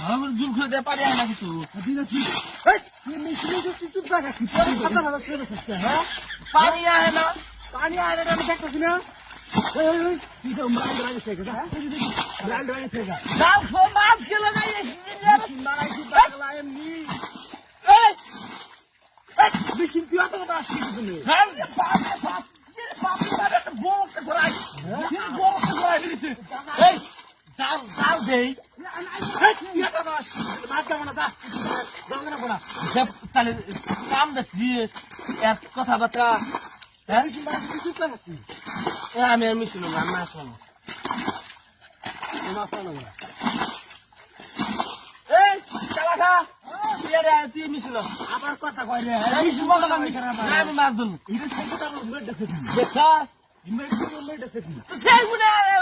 আমার জুল খুলে দে পারি না কিছু দিনাছি এই তুই মিশিয়ে দিছিস চুপ থাকা কি তোর কথা ভালো শুনে যাচ্ছে হ্যাঁ পানি আয় না পানি আরে আমি দেখতেছি না ওই ওই ওই তুই তো মাল রাগে থেকে যা লাল রাগে থেকে যা দাও ফো মাছ খেলে যাই মারাইছি পাগলা এমনি এই মেশিন তুই এত কথা আসছিস তুমি হ্যাঁ বাপ বাপ বাপ বাপ গোকে ঘোরাই গোকে ঘোরাই দিছে এই জাল জাল দেই তুই এত কথা আসছিস মাছ যাবো না যা যাবো না পড়া সব তাহলে কাম দেখছি এর কথাবার্তা হ্যাঁ মেশিন মারাইছি চুপ থাকা তুই আমি আর মিশিল না না শোনো মাছ পানো না এই চালা খা তুই মিশিল আবার কথা কই রে মিশিল বলো না মিশিল আমি মাছ ধরবো এটা সেই কথা বলতে দেখা ইমেডিয়েটলি সেই গুণে